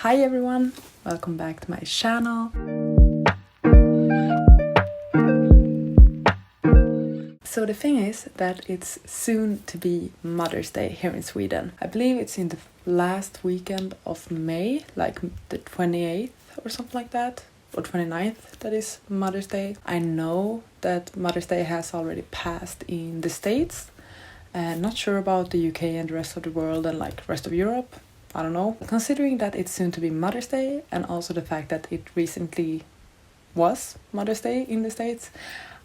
Hi everyone, welcome back to my channel. So the thing is that it's soon to be Mother's Day here in Sweden. I believe it's in the last weekend of May, like the 28th or something like that. Or 29th, that is Mother's Day. I know that Mother's Day has already passed in the States. Not sure about the UK and the rest of the world and like rest of Europe. I don't know. Considering that it's soon to be Mother's Day and also the fact that it recently was Mother's Day in the States,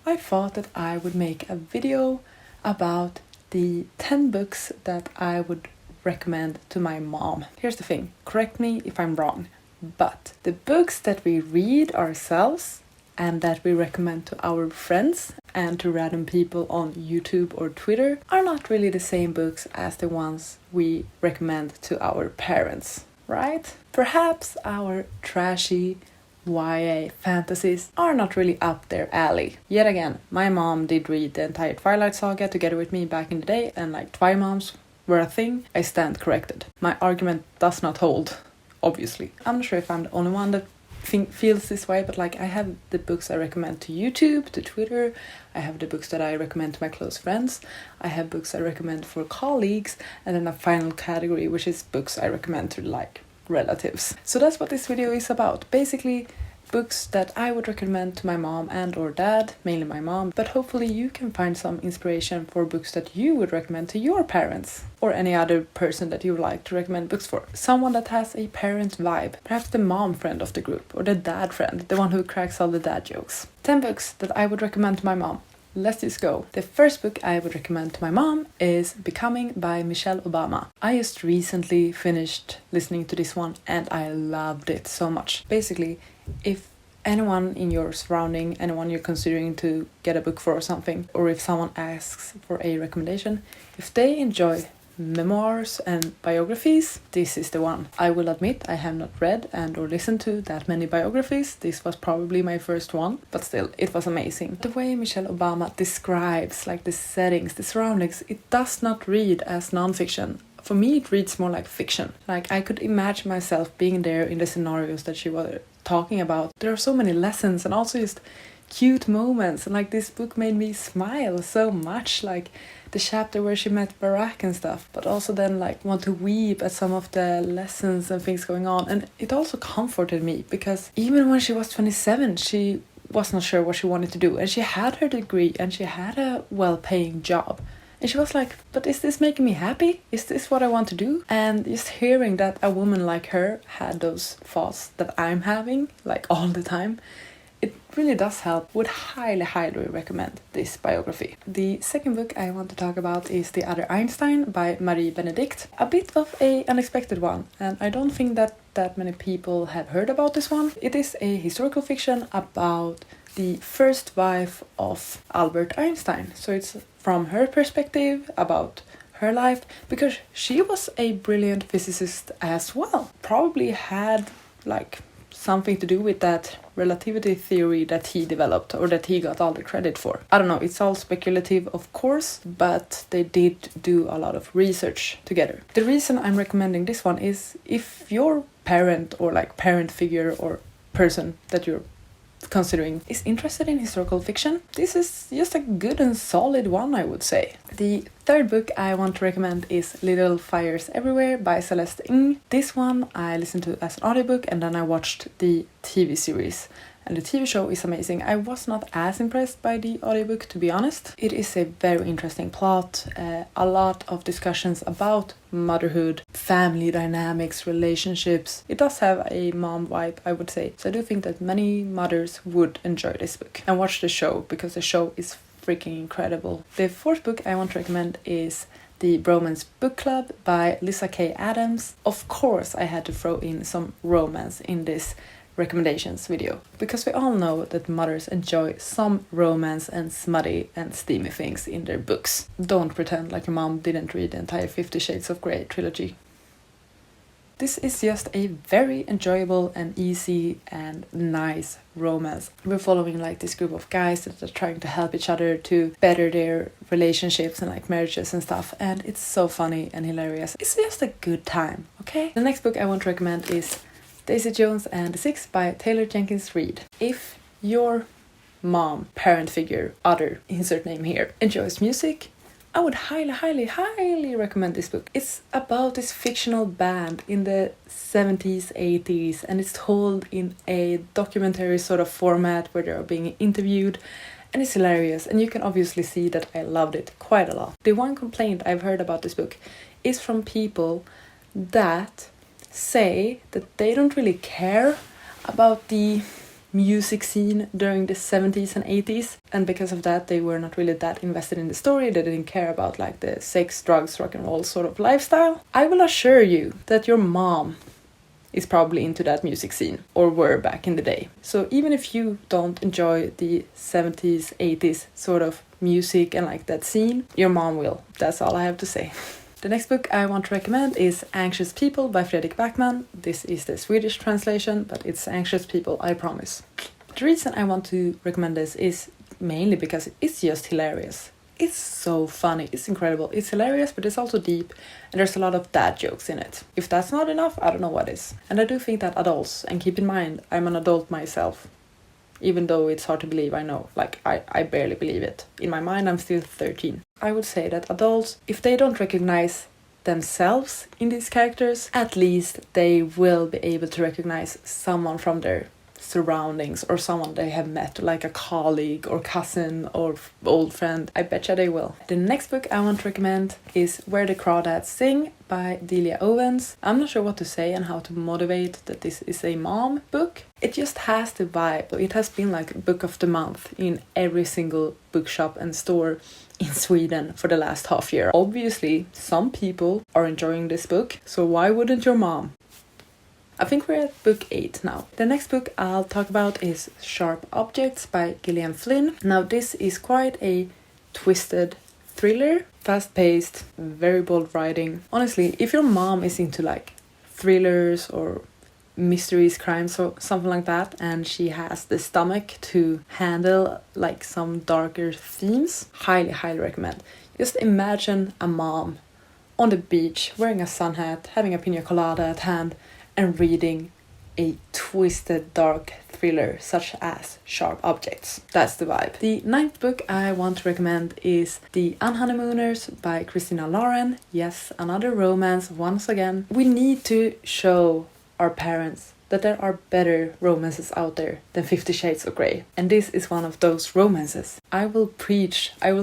I thought that I would make a video about the 10 books that I would recommend to my mom. Here's the thing, correct me if I'm wrong, but the books that we read ourselves and that we recommend to our friends and to random people on YouTube or Twitter are not really the same books as the ones we recommend to our parents, right? Perhaps our trashy YA fantasies are not really up their alley. Yet again, my mom did read the entire Twilight Saga together with me back in the day, and like Twi-moms were a thing, I stand corrected. My argument does not hold, obviously. I'm not sure if I'm the only one that feels this way, but like I have the books I recommend to YouTube, to Twitter, I have the books that I recommend to my close friends, I have books I recommend for colleagues, and then a final category which is books I recommend to like relatives. So that's what this video is about. Basically books that I would recommend to my mom and or dad, mainly my mom, but hopefully you can find some inspiration for books that you would recommend to your parents or any other person that you would like to recommend books for. Someone that has a parent vibe, perhaps the mom friend of the group or the dad friend, the one who cracks all the dad jokes. 10 books that I would recommend to my mom. Let's just go. The first book I would recommend to my mom is Becoming by Michelle Obama. I just recently finished listening to this one and I loved it so much. Basically, if anyone in your surrounding, anyone you're considering to get a book for or something, or if someone asks for a recommendation, if they enjoy memoirs and biographies, this is the one. I will admit I have not read and or listened to that many biographies. This was probably my first one, but still, it was amazing. The way Michelle Obama describes like the settings, the surroundings, it does not read as non-fiction. For me, it reads more like fiction. Like I could imagine myself being there in the scenarios that she was talking about. There are so many lessons and also just cute moments, and like this book made me smile so much, like the chapter where she met Barack and stuff, but also then like want to weep at some of the lessons and things going on. And it also comforted me because even when she was 27, she was not sure what she wanted to do, and she had her degree and she had a well-paying job. And she was like, but is this making me happy? Is this what I want to do? And just hearing that a woman like her had those thoughts that I'm having, like all the time, it really does help. Would highly, highly recommend this biography. The second book I want to talk about is The Other Einstein by Marie Benedict. A bit of an unexpected one, and I don't think that many people have heard about this one. It is a historical fiction about the first wife of Albert Einstein. So it's from her perspective about her life, because she was a brilliant physicist as well. Probably had like something to do with that relativity theory that he developed or that he got all the credit for. I don't know, it's all speculative of course, but they did do a lot of research together. The reason I'm recommending this one is if your parent or like parent figure or person that you're considering is interested in historical fiction, this is just a good and solid one, I would say. The third book I want to recommend is Little Fires Everywhere by Celeste Ng. This one I listened to as an audiobook and then I watched the TV series. And the TV show is amazing. I was not as impressed by the audiobook, to be honest. It is a very interesting plot, a lot of discussions about motherhood, family dynamics, relationships. It does have a mom vibe, I would say. So I do think that many mothers would enjoy this book and watch the show, because the show is freaking incredible. The fourth book I want to recommend is The Bromance Book Club by Lyssa Kay Adams. Of course, I had to throw in some romance in this recommendations video, because we all know that mothers enjoy some romance and smutty and steamy things in their books. Don't pretend like your mom didn't read the entire 50 Shades of Grey trilogy. This is just a very enjoyable and easy and nice romance. We're following like this group of guys that are trying to help each other to better their relationships and like marriages and stuff, and it's so funny and hilarious. It's just a good time, okay? The next book I want to recommend is Daisy Jones and the Six by Taylor Jenkins Reid. If your mom, parent figure, other, insert name here, enjoys music, I would highly recommend this book. It's about this fictional band in the 70s, 80s, and it's told in a documentary sort of format where they're being interviewed, and it's hilarious, and you can obviously see that I loved it quite a lot. The one complaint I've heard about this book is from people that say that they don't really care about the music scene during the 70s and 80s, and because of that they were not really that invested in the story. They didn't care about like the sex, drugs, rock and roll sort of lifestyle. I will assure you that your mom is probably into that music scene, or were back in the day. So even if you don't enjoy the 70s, 80s sort of music and like that scene, your mom will. That's all I have to say. The next book I want to recommend is Anxious People by Fredrik Backman. This is the Swedish translation, but it's Anxious People, I promise. The reason I want to recommend this is mainly because it's just hilarious. It's so funny, it's incredible, it's hilarious, but it's also deep, and there's a lot of dad jokes in it. If that's not enough, I don't know what is. And I do think that adults, and keep in mind, I'm an adult myself, even though it's hard to believe, I know, like I barely believe it. In my mind, I'm still 13. I would say that adults, if they don't recognize themselves in these characters, at least they will be able to recognize someone from their surroundings or someone they have met, like a colleague or cousin or old friend. I betcha they will. The next book I want to recommend is Where the Crawdads Sing by Delia Owens. I'm not sure what to say and how to motivate that this is a mom book. It just has the vibe. It has been like book of the month in every single bookshop and store in Sweden for the last half year. Obviously, some people are enjoying this book, so why wouldn't your mom? I think we're at book 8 now. The next book I'll talk about is Sharp Objects by Gillian Flynn. Now this is quite a twisted thriller, fast-paced, very bold writing. Honestly, if your mom is into like thrillers or mysteries, crimes or something like that, and she has the stomach to handle like some darker themes, highly recommend. Just imagine a mom on the beach wearing a sun hat, having a pina colada at hand, and reading a twisted dark thriller such as Sharp Objects. That's the vibe. The 9th book I want to recommend is The Unhoneymooners by Christina Lauren. Yes, another romance once again. We need to show our parents that there are better romances out there than 50 Shades of Grey. And this is one of those romances. I will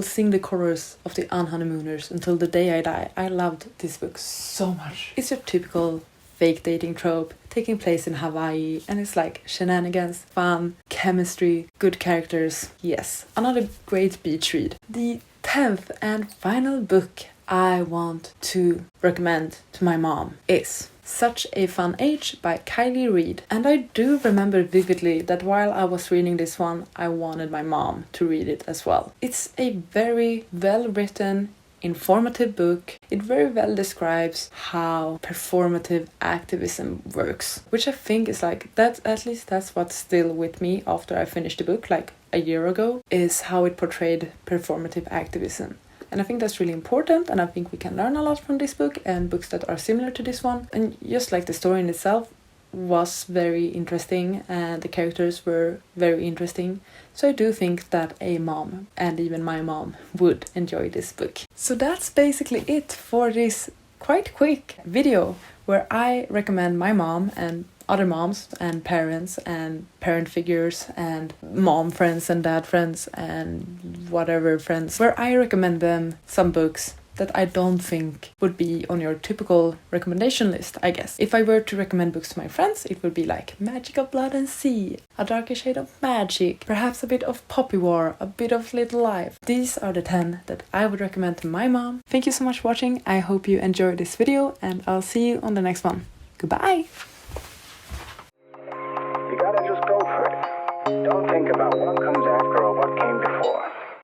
sing the chorus of The Unhoneymooners until the day I die. I loved this book so much. It's your typical fake dating trope taking place in Hawaii, and it's like shenanigans, fun, chemistry, good characters. Yes, another great beach read. The 10th and final book I want to recommend to my mom is Such a Fun Age by Kylie Reid. And I do remember vividly that while I was reading this one, I wanted my mom to read it as well. It's a very well written, informative book. It very well describes how performative activism works, which I think is like that, at least that's what's still with me after I finished the book like a year ago, is how it portrayed performative activism. And I think that's really important, and I think we can learn a lot from this book and books that are similar to this one. And just like the story in itself was very interesting and the characters were very interesting. So I do think that a mom, and even my mom, would enjoy this book. So that's basically it for this quite quick video where I recommend my mom and other moms and parents and parent figures and mom friends and dad friends and whatever friends, where I recommend them some books that I don't think would be on your typical recommendation list, I guess. If I were to recommend books to my friends, it would be like Magic of Blood and Sea, A Darker Shade of Magic, perhaps a bit of Poppy War, a bit of Little Life. These are the 10 that I would recommend to my mom. Thank you so much for watching. I hope you enjoyed this video, and I'll see you on the next one. Goodbye! You gotta just go for it. Don't think about what comes